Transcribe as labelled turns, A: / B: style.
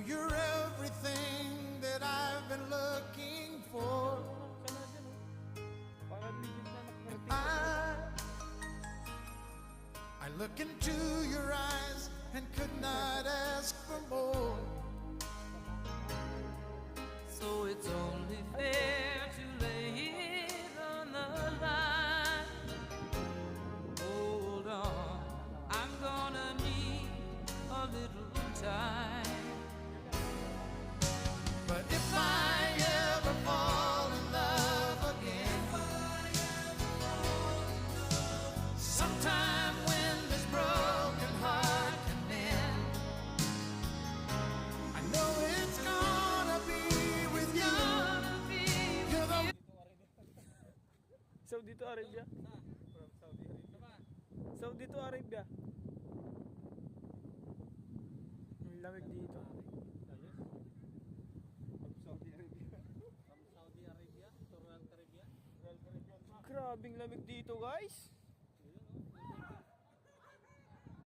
A: you're everything that I've been looking for. I look into your eyes and could not ask for more.
B: So it's only fair to lay it on the line. Hold on, I'm gonna need a little time.
A: But if I ever fall in love again, sometime when this broken heart can mend, I know it's gonna be with you. You're the
C: Saudi to Arabia.
D: From Saudi Arabia.
C: Saudi to Arabia. Ang lamig dito.
D: From Saudi Arabia. From Saudi Arabia to Royal Caribbean. Royal Caribbean.
C: Grabing lamig dito, guys.